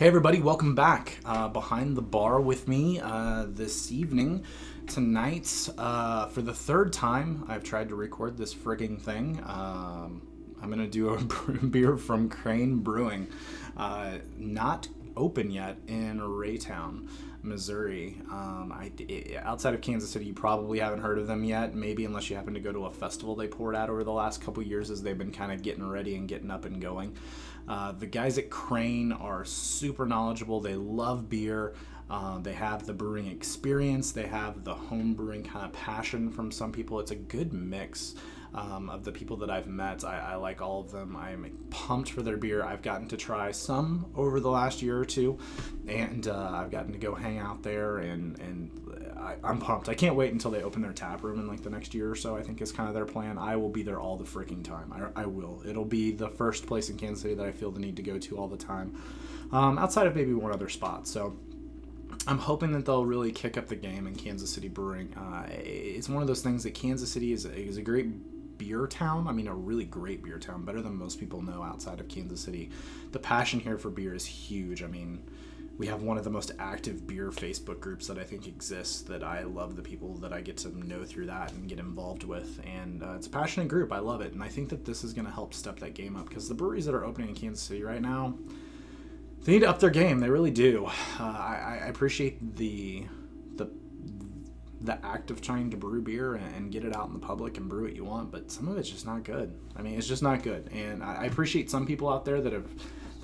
Hey everybody, welcome back. Behind the bar with me this evening. Tonight, for the third time, I've tried to record this frigging thing. I'm going to do a beer from Crane Brewing. Not open yet in Raytown, Missouri. Outside of Kansas City, you probably haven't heard of them yet. Maybe unless you happen to go to a festival they poured out over the last couple years as they've been kind of getting ready and getting up and going. The guys at Crane are super knowledgeable. They love beer. They have the brewing experience. They have the home brewing kind of passion from some people. It's a good mix of the people that I've met. I like all of them. I'm pumped for their beer. I've gotten to try some over the last year or two, and I've gotten to go hang out there, and I'm pumped. I can't wait until they open their tap room in like the next year or so. I think is kind of their plan. I will be there all the freaking time. I will. It'll be the first place in Kansas City that I feel the need to go to all the time, outside of maybe one other spot. So I'm hoping that they'll really kick up the game in Kansas City brewing. It's one of those things that Kansas City is a great beer town. I mean, a really great beer town, better than most people know outside of Kansas City. The passion here for beer is huge. I mean, we have one of the most active beer Facebook groups that I think exists, that I love the people that I get to know through that and get involved with, and it's a passionate group. I love it, and I think that this is going to help step that game up, because the breweries that are opening in Kansas City right now, they need to up their game. They really do. I appreciate the act of trying to brew beer and get it out in the public and brew what you want, but some of it's just not good. I mean, it's just not good. And I appreciate some people out there that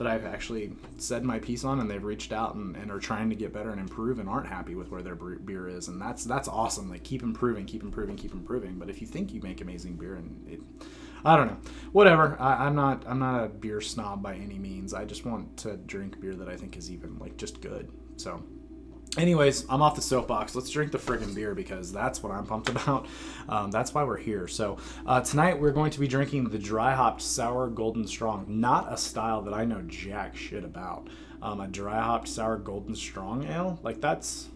I've actually said my piece on, and they've reached out and are trying to get better and improve and aren't happy with where their beer is. And that's awesome. Like, keep improving. But if you think you make amazing beer, I don't know, whatever. I'm not a beer snob by any means. I just want to drink beer that I think is even like just good. So anyways, I'm off the soapbox. Let's drink the friggin' beer, because that's what I'm pumped about. That's why we're here. So tonight we're going to be drinking the dry hopped sour golden strong. Not a style that I know jack shit about. A dry hopped sour golden strong ale, like that's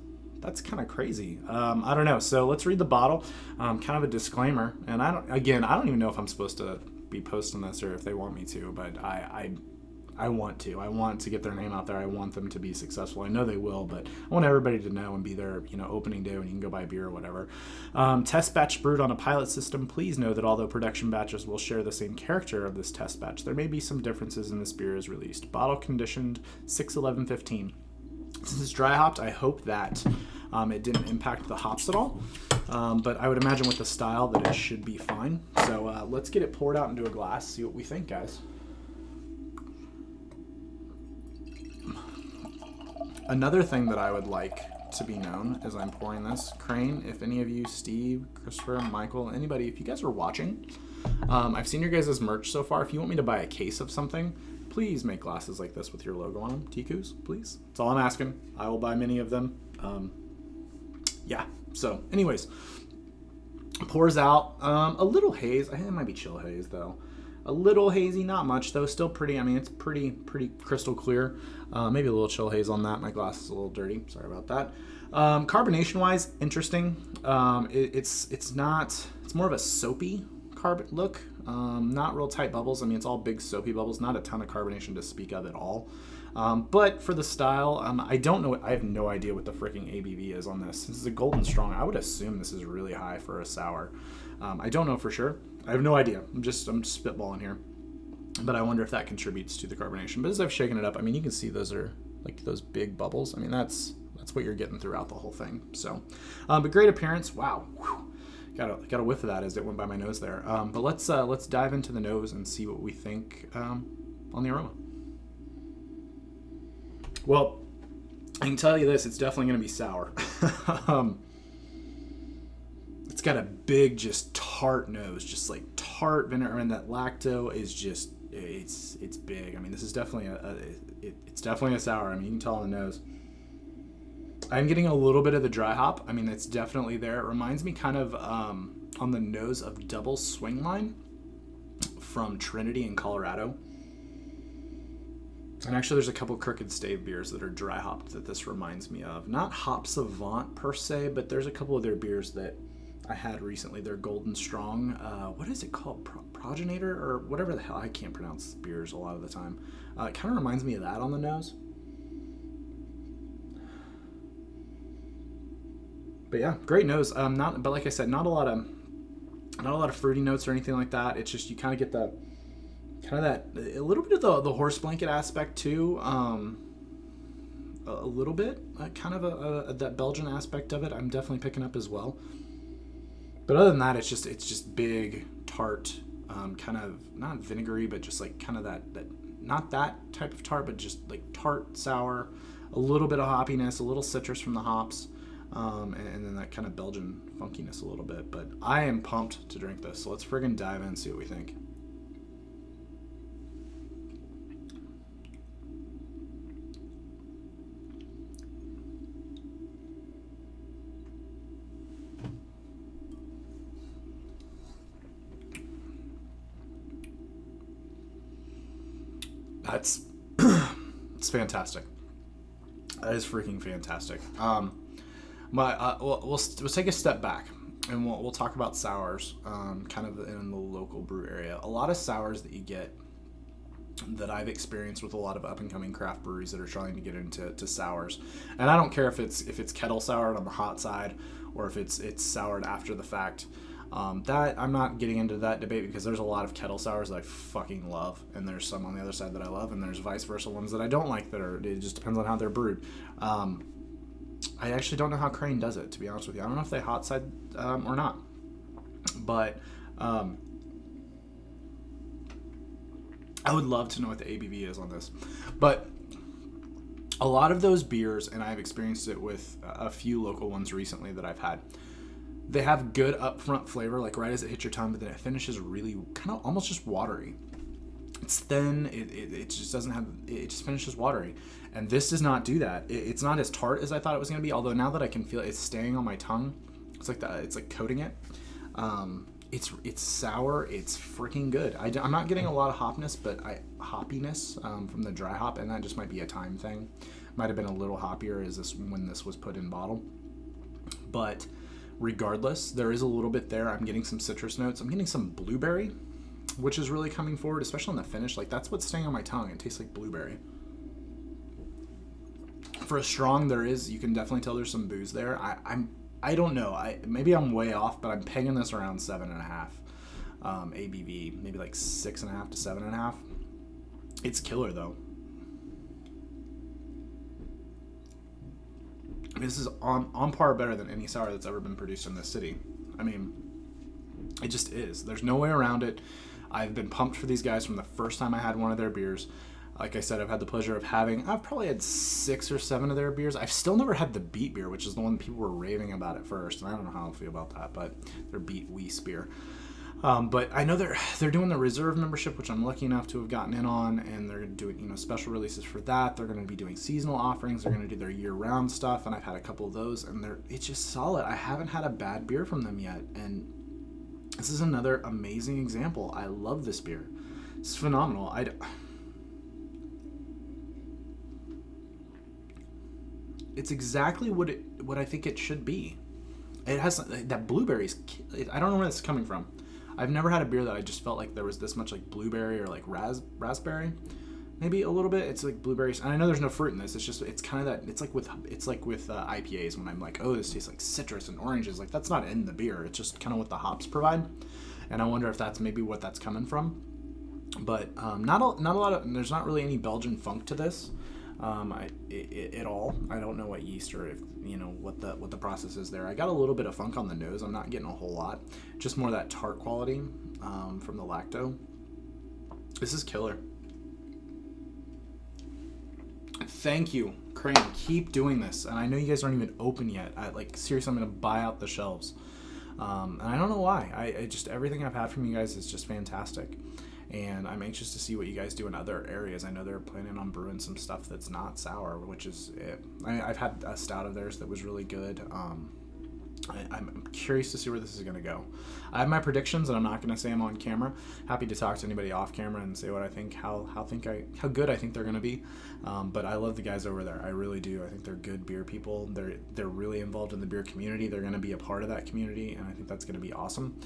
kind of crazy. I don't know. So let's read the bottle. Kind of a disclaimer. And I don't even know if I'm supposed to be posting this or if they want me to, but I want to. I want to get their name out there. I want them to be successful. I know they will, but I want everybody to know and be there, opening day when you can go buy beer or whatever. Test batch brewed on a pilot system. Please know that although production batches will share the same character of this test batch, there may be some differences in this beer as released. Bottle conditioned 6/11/15. Since it's dry hopped, I hope that it didn't impact the hops at all. But I would imagine with the style that it should be fine. So let's get it poured out into a glass, see what we think, guys. Another thing that I would like to be known as I'm pouring this, Crane, if any of you, Steve, Christopher, Michael, anybody, if you guys are watching, I've seen your guys' merch so far. If you want me to buy a case of something, please make glasses like this with your logo on them. Tikus, please. That's all I'm asking. I will buy many of them. Yeah. So anyways, pours out a little haze. I think it might be chill haze though. A little hazy, not much though. Still pretty. I mean, it's pretty crystal clear. Maybe a little chill haze on that. My glass is a little dirty. Sorry about that. Carbonation wise, interesting. It's not. It's more of a soapy carbon look. Not real tight bubbles. I mean, it's all big soapy bubbles. Not a ton of carbonation to speak of at all. But for the style, I don't know. I have no idea what the freaking ABV is on this. This is a golden strong. I would assume this is really high for a sour. I don't know for sure. I have no idea. I'm just spitballing here. But I wonder if that contributes to the carbonation. But as I've shaken it up, I mean, you can see those are like those big bubbles. I mean, that's what you're getting throughout the whole thing. So, but great appearance. Wow. Whew. Got a whiff of that as it went by my nose there. But let's dive into the nose and see what we think on the aroma. Well, I can tell you this: it's definitely going to be sour. It's got a big, just tart nose, just like tart vinegar, and that lacto is just it's big. I mean, this is definitely it's definitely a sour. I mean, you can tell on the nose. I'm getting a little bit of the dry hop. I mean, it's definitely there. It reminds me kind of on the nose of Double Swing Line from Trinity in Colorado. And actually, there's a couple Crooked Stave beers that are dry hopped that this reminds me of. Not Hop Savant per se, but there's a couple of their beers that I had recently. They're Golden Strong. What is it called? Progenitor or whatever the hell. I can't pronounce beers a lot of the time. It kind of reminds me of that on the nose. But yeah, great nose. But like I said, not a lot of fruity notes or anything like that. It's just you kind of get the kind of that a little bit of the horse blanket aspect too. A little bit, kind of that Belgian aspect of it. I'm definitely picking up as well. But other than that, it's just big, tart, kind of not vinegary, but just like kind of that not that type of tart, but just like tart, sour, a little bit of hoppiness, a little citrus from the hops, and then that kind of Belgian funkiness a little bit. But I am pumped to drink this, so let's friggin' dive in and see what we think. That's it's fantastic. That is freaking fantastic. We'll take a step back and we'll talk about sours, kind of in the local brew area. A lot of sours that you get that I've experienced with a lot of up and coming craft breweries that are trying to get into sours, and I don't care if it's kettle soured on the hot side or if it's soured after the fact. That I'm not getting into that debate because there's a lot of kettle sours that I fucking love, and there's some on the other side that I love, and there's vice versa ones that I don't like it just depends on how they're brewed. I actually don't know how Crane does it, to be honest with you. I don't know if they hot side or not, but I would love to know what the ABV is on this. But a lot of those beers, and I've experienced it with a few local ones recently that I've had, they have good upfront flavor, like right as it hits your tongue, but then it finishes really kind of almost just watery. It's thin. It just doesn't have. It just finishes watery, and this does not do that. It's not as tart as I thought it was going to be. Although now that I can feel it, it's staying on my tongue. It's like coating it. It's sour. It's freaking good. I'm not getting a lot of hoppiness from the dry hop, and that just might be a time thing. Might have been a little hoppier when this was put in bottle, but regardless, there is a little bit there. I'm getting some citrus notes. I'm getting some blueberry, which is really coming forward, especially on the finish. Like, that's what's staying on my tongue. It tastes like blueberry. For a strong, you can definitely tell there's some booze there. I don't know. Maybe I'm way off, but I'm pegging this around 7.5 ABV, maybe like 6.5 to 7.5. It's killer though. This is on par better than any sour that's ever been produced in this city. I mean, it just is. There's no way around it. I've been pumped for these guys from the first time I had one of their beers. Like I said, I've had the pleasure of I've probably had 6 or 7 of their beers. I've still never had the Beet beer, which is the one people were raving about at first, and I don't know how I feel about that, but their Beet Weiss beer. But I know they're doing the reserve membership, which I'm lucky enough to have gotten in on, and they're doing special releases for that. They're going to be doing seasonal offerings. They're going to do their year-round stuff, and I've had a couple of those, and it's just solid. I haven't had a bad beer from them yet, and this is another amazing example. I love this beer. It's phenomenal. It's exactly what I think it should be. It has that blueberries. I don't know where this is coming from. I've never had a beer that I just felt like there was this much like blueberry or like raspberry, maybe a little bit. It's like blueberries, and I know there's no fruit in this. It's kind of that. It's like with IPAs when I'm like, oh, this tastes like citrus and oranges. Like, that's not in the beer. It's just kind of what the hops provide, and I wonder if that's maybe what that's coming from. But not a lot of. There's not really any Belgian funk to this. At all. I don't know what yeast or if what the process is there. I got a little bit of funk on the nose. I'm not getting a whole lot. Just more that tart quality from the lacto. This is killer. Thank you, Crane. Keep doing this. And I know you guys aren't even open yet. Seriously, I'm gonna buy out the shelves. And I don't know why. I just everything I've had from you guys is just fantastic. And I'm anxious to see what you guys do in other areas. I know they're planning on brewing some stuff that's not sour, which is it. I've had a stout of theirs that was really good. I'm curious to see where this is going to go. I have my predictions, and I'm not going to say them on camera. Happy to talk to anybody off camera and say what I think, how good I think they're going to be. But I love the guys over there. I really do. I think they're good beer people. They're really involved in the beer community. They're going to be a part of that community, and I think that's going to be awesome.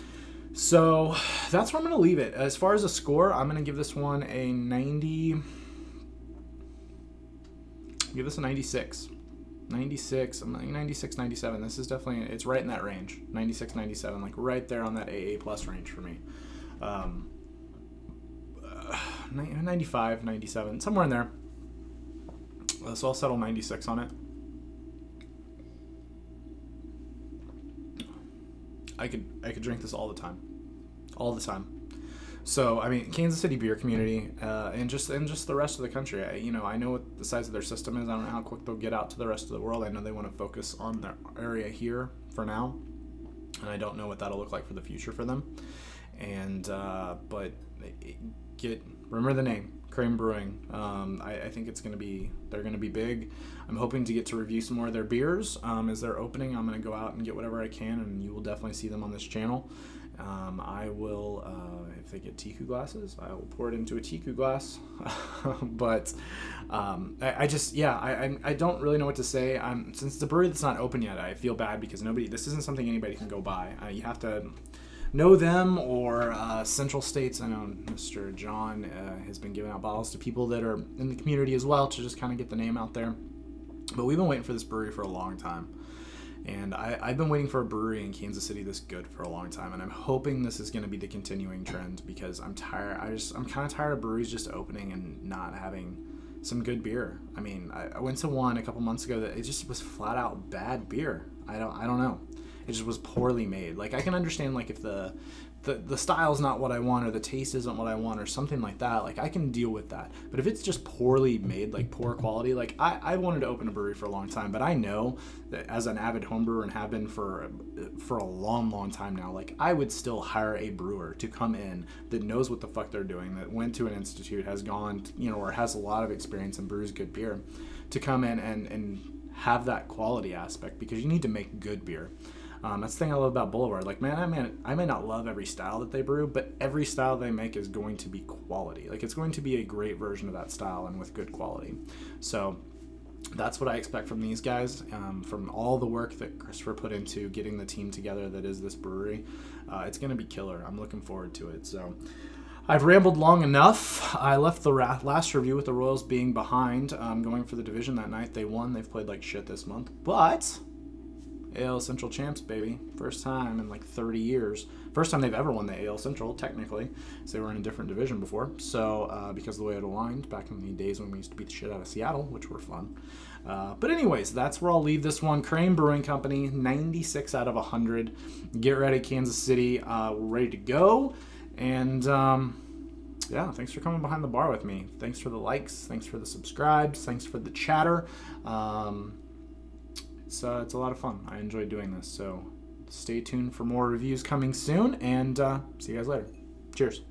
So that's where I'm going to leave it. As far as a score, I'm going to give this one a 90. Give this a 96. 96, I'm like 96, 97. This is definitely, it's right in that range. 96, 97, like right there on that AA plus range for me. 95, 97, somewhere in there. So I'll settle 96 on it. I could drink this all the time. All the time. So, I mean, Kansas City beer community, and just the rest of the country. I know what the size of their system is. I don't know how quick they'll get out to the rest of the world. I know they want to focus on their area here for now, and I don't know what that'll look like for the future for them. And but remember the name, Crane Brewing. I think they're gonna be big. I'm hoping to get to review some more of their beers as they're opening. I'm gonna go out and get whatever I can, and you will definitely see them on this channel. I will, if they get Tiku glasses, I will pour it into a Tiku glass. But I don't really know what to say. Since it's a brewery that's not open yet, I feel bad because this isn't something anybody can go buy. You have to know them or Central States. I know Mr. John has been giving out bottles to people that are in the community as well to just kind of get the name out there. But we've been waiting for this brewery for a long time. And I've been waiting for a brewery in Kansas City this good for a long time, and I'm hoping this is going to be the continuing trend because I'm tired. I'm kind of tired of breweries just opening and not having some good beer. I mean, I went to one a couple months ago that it just was flat out bad beer. I don't know. It just was poorly made. Like, I can understand like if the style's not what I want or the taste isn't what I want or something like that, like I can deal with that. But if it's just poorly made, like poor quality, like I wanted to open a brewery for a long time, but I know that as an avid home brewer and have been for a long time now, like I would still hire a brewer to come in that knows what the fuck they're doing, that went to an institute, has gone, or has a lot of experience and brews good beer, to come in and have that quality aspect, because you need to make good beer. That's the thing I love about Boulevard. Like, I may not love every style that they brew, but every style they make is going to be quality. Like, it's going to be a great version of that style and with good quality. So that's what I expect from these guys, from all the work that Christopher put into getting the team together that is this brewery. It's going to be killer. I'm looking forward to it. So I've rambled long enough. I left the last review with the Royals being behind, going for the division that night. They won. They've played like shit this month, but AL Central champs, baby. First time in like 30 years. First time they've ever won the AL Central, technically, because they were in a different division before. So, because of the way it aligned back in the days when we used to beat the shit out of Seattle, which were fun. But anyways, that's where I'll leave this one. Crane Brewing Company, 96 out of 100. Get ready, Kansas City. We're ready to go. And, yeah, thanks for coming behind the bar with me. Thanks for the likes. Thanks for the subscribes. Thanks for the chatter. It's a lot of fun. I enjoy doing this. So stay tuned for more reviews coming soon, and see you guys later. Cheers.